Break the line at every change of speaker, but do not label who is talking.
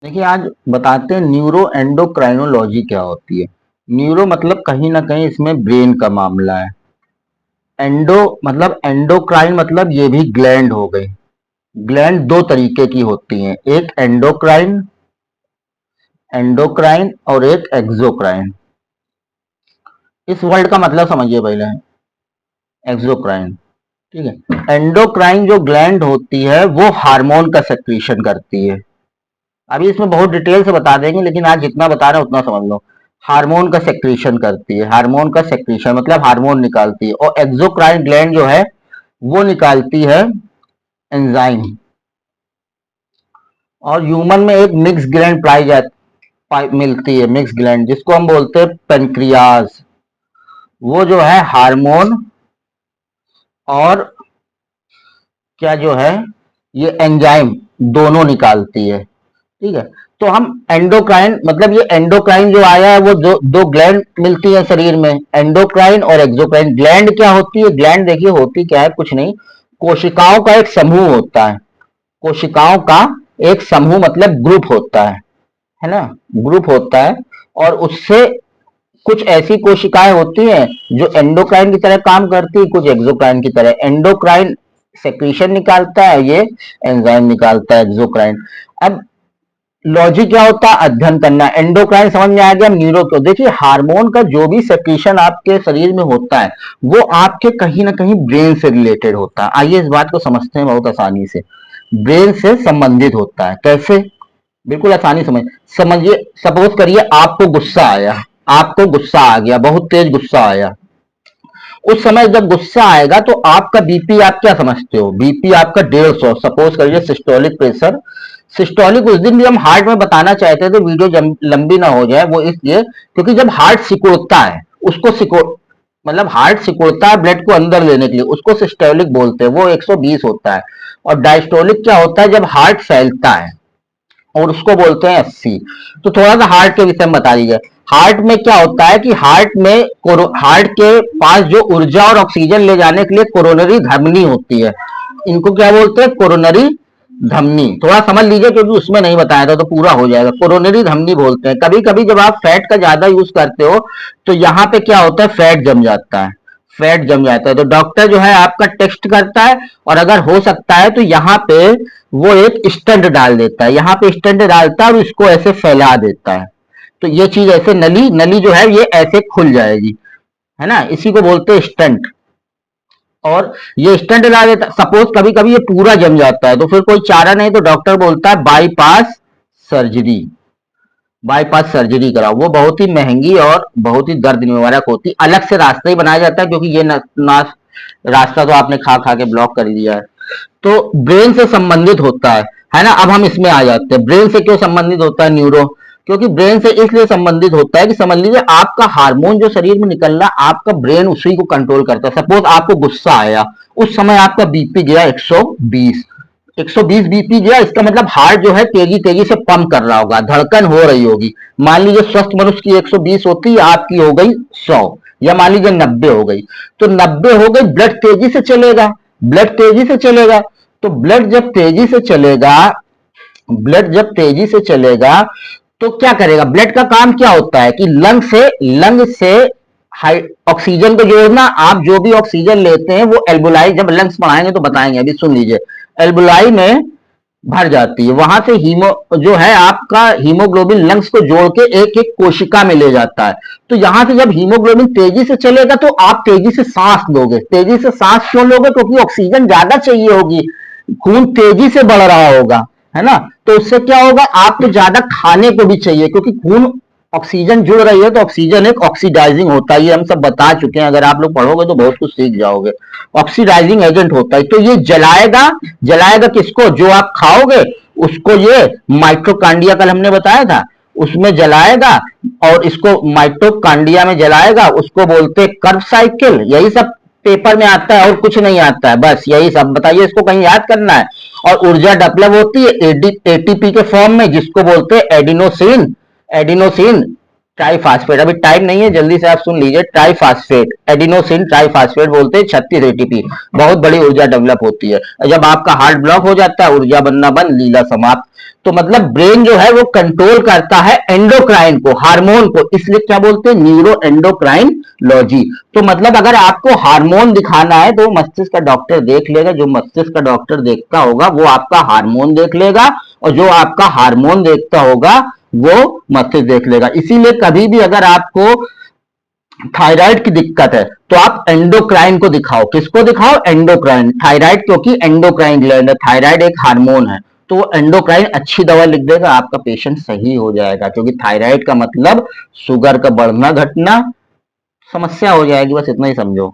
देखिए, आज बताते हैं न्यूरो एंडोक्राइनोलॉजी क्या होती है। न्यूरो मतलब कहीं ना कहीं इसमें ब्रेन का मामला है। एंडो मतलब एंडोक्राइन मतलब ये भी ग्लैंड हो गई। ग्लैंड दो तरीके की होती हैं, एक एंडोक्राइन एंडोक्राइन और एक एक्सोक्राइन। इस वर्ड का मतलब समझिए पहले। एक्सोक्राइन, ठीक है। एंडोक्राइन जो ग्लैंड होती है वो हार्मोन का सेक्रीशन करती है। अभी इसमें बहुत डिटेल से बता देंगे, लेकिन आज जितना बता रहे हैं उतना समझ लो। हार्मोन का सेक्रीशन करती है, हार्मोन का सेक्रीशन मतलब हार्मोन निकालती है। और एक्सोक्राइन ग्लैंड जो है वो निकालती है एंजाइम। और ह्यूमन में एक मिक्स ग्लैंड मिलती है, मिक्स ग्लैंड जिसको हम बोलते हैं पेनक्रियाज। वो जो है हार्मोन और क्या जो है ये एंजाइम दोनों निकालती है, ठीक है। तो हम एंडोक्राइन मतलब ये एंडोक्राइन जो आया है वो दो दो ग्लैंड मिलती है शरीर में, एंडोक्राइन और एक्सोक्राइन। ग्लैंड क्या होती है? ग्लैंड देखिए होती क्या है, कुछ नहीं, कोशिकाओं का एक समूह होता है। कोशिकाओं का एक समूह मतलब ग्रुप होता है ना, ग्रुप होता है। और उससे कुछ ऐसी कोशिकाएं होती हैं जो एंडोक्राइन की तरह काम करती है, कुछ एक्सोक्राइन की तरह। एंडोक्राइन सेक्रीशन निकालता है, ये एंजाइम निकालता है एक्सोक्राइन। अब लॉजिक क्या होता है? अध्ययन करना। एंडोक्राइन समझ में आ गया, न्यूरो को देखिए। हार्मोन का जो भी सेक्रीशन आपके शरीर में होता है वो आपके कहीं ना कहीं ब्रेन से रिलेटेड होता है। आइए इस बात को समझते हैं बहुत आसानी से। ब्रेन से संबंधित होता है। कैसे? बिल्कुल आसानी समझिए। सपोज करिए आपको गुस्सा आया, आपको गुस्सा आ गया, बहुत तेज गुस्सा आया। उस समय जब गुस्सा आएगा तो आपका बीपी, आप क्या समझते हो? बीपी आपका 150। सपोज करिए सिस्टोलिक प्रेशर। सिस्टोलिक उस दिन भी हम हार्ट में बताना चाहते थे, वीडियो लंबी ना हो जाए, वो इसलिए क्योंकि जब हार्ट सिकुड़ता है, उसको सिकुड़ मतलब हार्ट सिकुड़ता है ब्लड को अंदर लेने के लिए, उसको सिस्टोलिक बोलते हैं, वो 120 होता है। और डायस्टोलिक क्या होता है? जब हार्ट फैलता है, और उसको बोलते हैं 80। तो थोड़ा सा हार्ट के विषय में बता दीजिए। हार्ट में क्या होता है कि हार्ट के पास जो ऊर्जा और ऑक्सीजन ले जाने के लिए कोरोनरी धमनी होती है, इनको क्या बोलते हैं? कोरोनरी धमनी। थोड़ा समझ लीजिए क्योंकि उसमें नहीं बताया था तो पूरा हो जाएगा। कोरोनरी धमनी बोलते हैं। कभी कभी जब आप फैट का ज्यादा यूज करते हो तो यहाँ पे क्या होता है? फैट जम जाता है, फैट जम जाता है। तो डॉक्टर जो है आपका टेस्ट करता है, और अगर हो सकता है तो यहाँ पे वो एक स्टंट डाल देता है, यहाँ पे स्टंट डालता है और इसको ऐसे फैला देता है। तो ये चीज ऐसे नली नली जो है ये ऐसे खुल जाएगी, है ना, इसी को बोलते हैं स्टंट। और ये स्टंट डाल देता, सपोज कभी कभी ये पूरा जम जाता है तो फिर कोई चारा नहीं, तो डॉक्टर बोलता है बाईपास सर्जरी। बाईपास सर्जरी कराओ। वो बहुत ही महंगी और बहुत ही दर्द निवारक होती, अलग से रास्ता ही बनाया जाता है, क्योंकि ये रास्ता तो आपने खा खा के ब्लॉक कर दिया है। तो ब्रेन से संबंधित होता है ना। अब हम इसमें आ जाते हैं, ब्रेन से क्यों संबंधित होता है न्यूरो? क्योंकि ब्रेन से इसलिए संबंधित होता है कि समझ लीजिए आपका हार्मोन जो शरीर में निकलना, आपका ब्रेन उसी को कंट्रोल करता है। सपोज आपको गुस्सा आया, उस समय आपका बीपी गया 120। 120 बीपी गया, इसका मतलब हार्ट जो है तेजी तेजी से पंप कर रहा होगा, धड़कन हो रही होगी। मान लीजिए स्वस्थ मनुष्य की 120 होती है, आपकी हो गई 100, या मान लीजिए 90 हो गई। तो 90 हो गई, ब्लड तेजी से चलेगा, ब्लड तेजी से चलेगा। तो ब्लड जब तेजी से चलेगा, ब्लड जब तेजी से चलेगा तो क्या करेगा? ब्लड का काम क्या होता है कि लंग से ऑक्सीजन को जोड़ना। आप जो भी ऑक्सीजन लेते हैं वो एल्बुलाई, जब लंग्स पढ़ाएंगे तो बताएंगे, अभी सुन लीजिए। एल्बुलाई में भर जाती है, वहां से हीमो जो है आपका हीमोग्लोबिन लंग्स को जोड़ के एक एक कोशिका में ले जाता है। तो यहां से जब हीमोग्लोबिन तेजी से चलेगा तो आप तेजी से सांस लोगे। तेजी से सांस क्यों लोगे? क्योंकि ऑक्सीजन ज्यादा चाहिए होगी, खून तेजी से बढ़ रहा होगा, है ना। तो उससे क्या होगा? आपको ज्यादा खाने को भी चाहिए, क्योंकि खून ऑक्सीजन जुड़ रही है तो ऑक्सीजन एक ऑक्सीडाइजिंग होता है, ये हम सब बता चुके हैं, अगर आप लोग पढ़ोगे तो बहुत कुछ सीख जाओगे। ऑक्सीडाइजिंग एजेंट होता है, तो ये जलाएगा। जलाएगा किसको? जो आप खाओगे उसको। ये माइटोकांडिया कल हमने बताया था, उसमें जलाएगा। और इसको माइटोकांडिया में जलाएगा, उसको बोलते हैं कर्व साइकिल। यही सब पेपर में आता है और कुछ नहीं आता है, बस यही सब बताइए, इसको कहीं याद करना है। और ऊर्जा डेवलप होती है एटीपी के फॉर्म में, जिसको बोलते हैं एडिनोसिन। एडिनोसिन ट्राइफास्फेट, अभी टाइम नहीं है, जल्दी से आप सुन लीजिए। ट्राइफास्फेट, एडिनोसिन ट्राइफास्फेट बोलते हैं, 36 एटीपी, बहुत बड़ी ऊर्जा डेवलप होती है। जब आपका हार्ट ब्लॉक हो जाता है, ऊर्जा बनना बंद, लीला समाप्त। तो मतलब ब्रेन जो है वो कंट्रोल करता है एंडोक्राइन को, हार्मोन को, इसलिए क्या बोलते हैं, न्यूरो एंडोक्राइन लॉजी। तो मतलब अगर आपको हार्मोन दिखाना है तो मस्तिष्क का डॉक्टर देख लेगा, जो मस्तिष्क का डॉक्टर देखता होगा वो आपका हार्मोन देख लेगा, और जो आपका हार्मोन देखता होगा वो मस्तिष्क देख लेगा। इसीलिए कभी भी अगर आपको थायराइड की दिक्कत है तो आप एंडोक्राइन को दिखाओ। किसको दिखाओ, एंडोक्राइन। थायराइड, क्योंकि एंडोक्राइन ग्लैंड है, थायराइड एक हार्मोन है, तो वो एंडोक्राइन अच्छी दवा लिख देगा, आपका पेशेंट सही हो जाएगा। क्योंकि थायराइड का मतलब शुगर का बढ़ना घटना, समस्या हो जाएगी, बस इतना ही समझो।